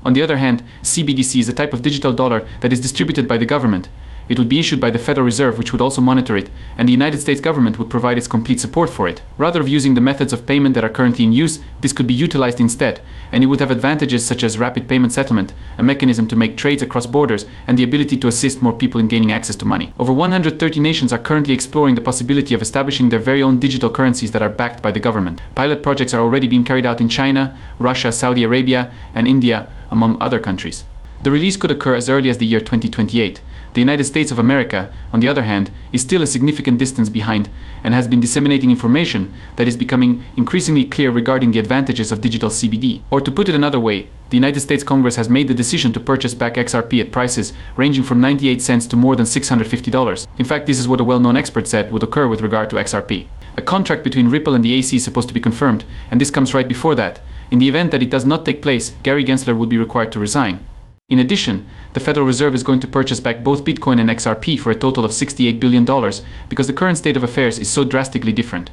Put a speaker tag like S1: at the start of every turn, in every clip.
S1: On the other hand, CBDC is a type of digital dollar that is distributed by the government. It would be issued by the Federal Reserve, which would also monitor it, and the United States government would provide its complete support for it. Rather than using the methods of payment that are currently in use, this could be utilized instead, and it would have advantages such as rapid payment settlement, a mechanism to make trades across borders, and the ability to assist more people in gaining access to money. Over 130 nations are currently exploring the possibility of establishing their very own digital currencies that are backed by the government. Pilot projects are already being carried out in China, Russia, Saudi Arabia, and India, among other countries. The release could occur as early as the year 2028. The United States of America, on the other hand, is still a significant distance behind and has been disseminating information that is becoming increasingly clear regarding the advantages of digital CBD. Or to put it another way, the United States Congress has made the decision to purchase back XRP at prices ranging from 98 cents to more than $650. In fact, this is what a well-known expert said would occur with regard to XRP. A contract between Ripple and the AC is supposed to be confirmed, and this comes right before that. In the event that it does not take place, Gary Gensler would be required to resign. In addition, the Federal Reserve is going to purchase back both Bitcoin and XRP for a total of $68 billion because the current state of affairs is so drastically different.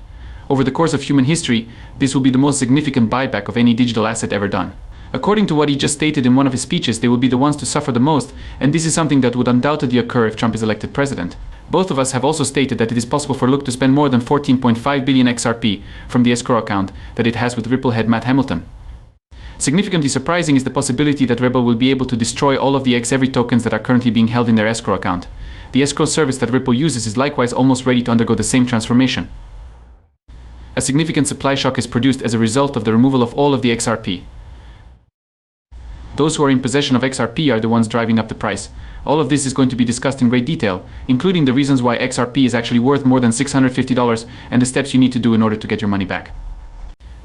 S1: Over the course of human history, this will be the most significant buyback of any digital asset ever done. According to what he just stated in one of his speeches, they will be the ones to suffer the most, and this is something that would undoubtedly occur if Trump is elected president. Both of us have also stated that it is possible for Look to spend more than 14.5 billion XRP from the escrow account that it has with Ripple head Matt Hamilton. Significantly surprising is the possibility that Ripple will be able to destroy all of the Xrp tokens that are currently being held in their escrow account. The escrow service that Ripple uses is likewise almost ready to undergo the same transformation. A significant supply shock is produced as a result of the removal of all of the XRP. Those who are in possession of XRP are the ones driving up the price. All of this is going to be discussed in great detail, including the reasons why XRP is actually worth more than $650 and the steps you need to do in order to get your money back.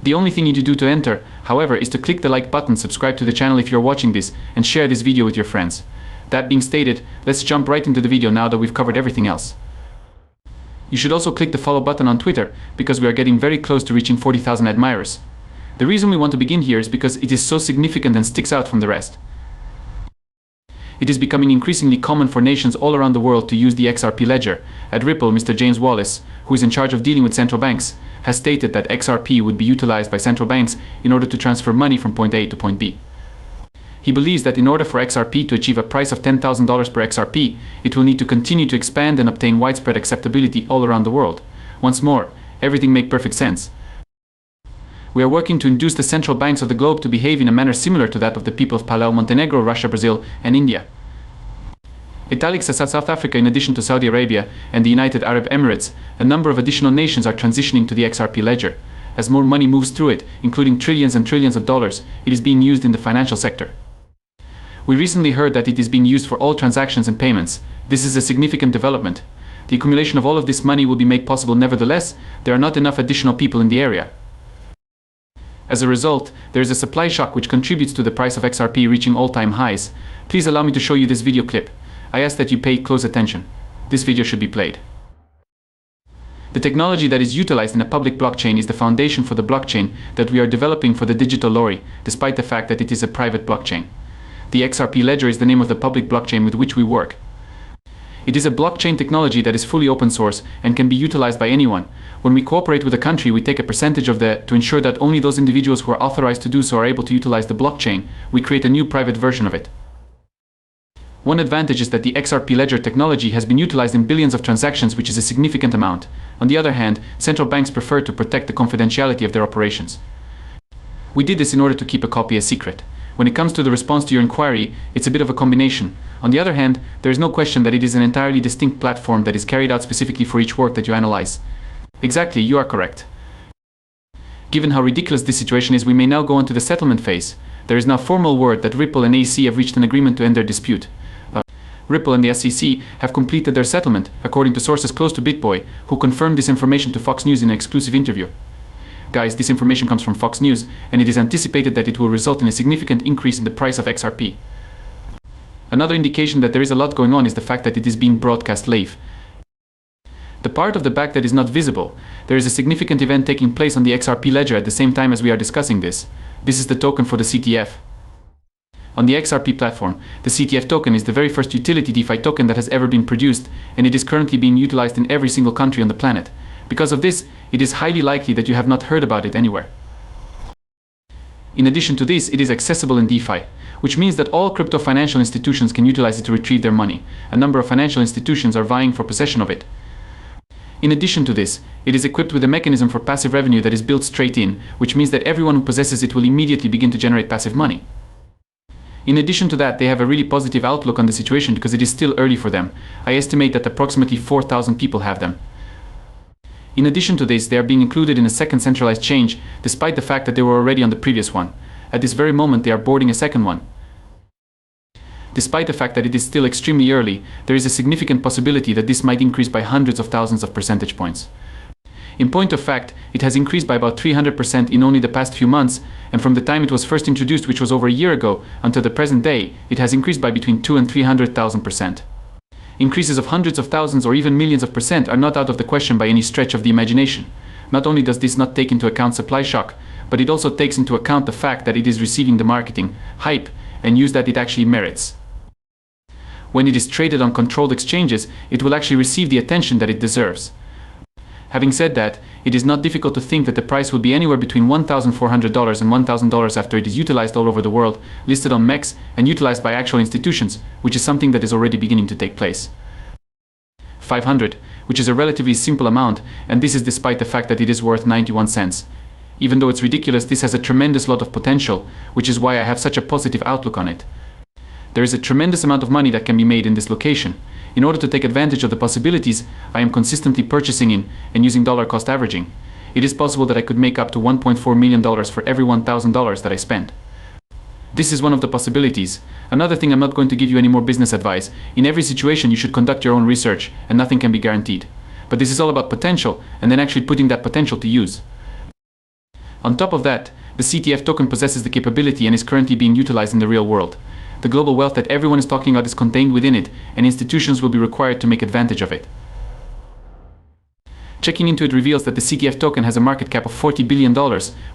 S1: The only thing you need to do to enter, however, is to click the like button, subscribe to the channel if you're watching this, and share this video with your friends. That being stated, let's jump right into the video now that we've covered everything else. You should also click the follow button on Twitter, because we are getting very close to reaching 40,000 admirers. The reason we want to begin here is because it is so significant and sticks out from the rest. It is becoming increasingly common for nations all around the world to use the XRP ledger. At Ripple, Mr. James Wallace, who is in charge of dealing with central banks, has stated that XRP would be utilized by central banks in order to transfer money from point A to point B. He believes that in order for XRP to achieve a price of $10,000 per XRP, it will need to continue to expand and obtain widespread acceptability all around the world. Once more, everything makes perfect sense. We are working to induce the central banks of the globe to behave in a manner similar to that of the people of Palau, Montenegro, Russia, Brazil, and India. Italics as South Africa, in addition to Saudi Arabia and the United Arab Emirates, a number of additional nations are transitioning to the XRP ledger. As more money moves through it, including trillions and trillions of dollars, it is being used in the financial sector. We recently heard that it is being used for all transactions and payments. This is a significant development. The accumulation of all of this money will be made possible. Nevertheless, there are not enough additional people in the area. As a result, there is a supply shock which contributes to the price of XRP reaching all-time highs. Please allow me to show you this video clip. I ask that you pay close attention. This video should be played. The technology that is utilized in a public blockchain is the foundation for the blockchain that we are developing for the digital lorry, despite the fact that it is a private blockchain. The XRP ledger is the name of the public blockchain with which we work. It is a blockchain technology that is fully open source and can be utilized by anyone. When we cooperate with a country, we take a percentage of that to ensure that only those individuals who are authorized to do so are able to utilize the blockchain. We create a new private version of it. One advantage is that the XRP ledger technology has been utilized in billions of transactions, which is a significant amount. On the other hand, central banks prefer to protect the confidentiality of their operations. We did this in order to keep a copy a secret. When it comes to the response to your inquiry, it's a bit of a combination. On the other hand, there is no question that it is an entirely distinct platform that is carried out specifically for each work that you analyze. Exactly, you are correct. Given how ridiculous this situation is, we may now go on to the settlement phase. There is now formal word that Ripple and AC have reached an agreement to end their dispute. Ripple and the SEC have completed their settlement, according to sources close to BitBoy, who confirmed this information to Fox News in an exclusive interview. Guys, this information comes from Fox News, and it is anticipated that it will result in a significant increase in the price of XRP. Another indication that there is a lot going on is the fact that it is being broadcast live. The part of the back that is not visible, there is a significant event taking place on the XRP ledger at the same time as we are discussing this. This is the token for the CTF. On the XRP platform, the CTF token is the very first utility DeFi token that has ever been produced, and it is currently being utilized in every single country on the planet. Because of this, it is highly likely that you have not heard about it anywhere. In addition to this, it is accessible in DeFi. which means that all crypto financial institutions can utilize it to retrieve their money. A number of financial institutions are vying for possession of it. In addition to this, it is equipped with a mechanism for passive revenue that is built straight in, which means that everyone who possesses it will immediately begin to generate passive money. In addition to that, they have a really positive outlook on the situation because it is still early for them. I estimate that approximately 4,000 people have them. In addition to this, they are being included in a second centralized change, despite the fact that they were already on the previous one. At this very moment, they are boarding a second one. Despite the fact that it is still extremely early, there is a significant possibility that this might increase by hundreds of thousands of percentage points. In point of fact, it has increased by about 300% in only the past few months, and from the time it was first introduced, which was over a year ago, until the present day, it has increased by between 200,000 and 300,000%. Increases of hundreds of thousands or even millions of percent are not out of the question by any stretch of the imagination. Not only does this not take into account supply shock, but it also takes into account the fact that it is receiving the marketing, hype, and use that it actually merits. When it is traded on controlled exchanges, it will actually receive the attention that it deserves. Having said that, it is not difficult to think that the price will be anywhere between $1,400 and $1,000 after it is utilized all over the world, listed on MEX, and utilized by actual institutions, which is something that is already beginning to take place. 500, which is a relatively simple amount, and this is despite the fact that it is worth 91 cents. Even though it's ridiculous, this has a tremendous lot of potential, which is why I have such a positive outlook on it. There is a tremendous amount of money that can be made in this location. In order to take advantage of the possibilities, I am consistently purchasing in and using dollar cost averaging. It is possible that I could make up to $1.4 million for every $1,000 that I spend. This is one of the possibilities. Another thing, I'm not going to give you any more business advice. In every situation you should conduct your own research, and nothing can be guaranteed. But this is all about potential, and then actually putting that potential to use. On top of that, the CTF token possesses the capability and is currently being utilized in the real world. The global wealth that everyone is talking about is contained within it, and institutions will be required to make advantage of it. Checking into it reveals that the CTF token has a market cap of $40 billion,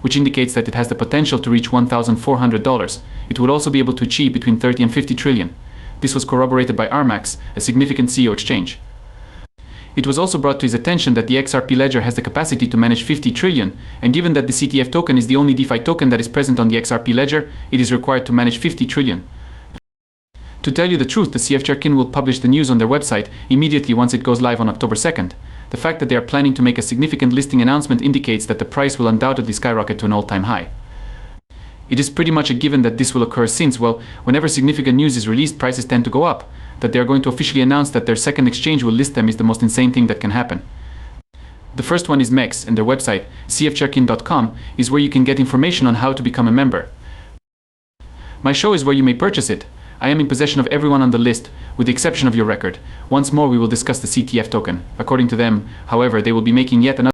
S1: which indicates that it has the potential to reach $1,400. It would also be able to achieve between 30 and 50 trillion. This was corroborated by Armax, a significant CEO exchange. It was also brought to his attention that the Xrp ledger has the capacity to manage 50 trillion, and given that the CTF token is the only DeFi token that is present on the Xrp ledger, it is required to manage 50 trillion. To tell you the truth, the CFCRkin will publish the news on their website immediately once it goes live on October 2nd. The fact that they are planning to make a significant listing announcement indicates that the price will undoubtedly skyrocket to an all-time high. It is pretty much a given that this will occur since, well, whenever significant news is released, prices tend to go up. That they are going to officially announce that their second exchange will list them is the most insane thing that can happen. The first one is MEX, and their website, cfcharkin.com, is where you can get information on how to become a member. My show is where you may purchase it. I am in possession of everyone on the list, with the exception of your record. Once more we will discuss the CTF token. According to them, however, they will be making yet another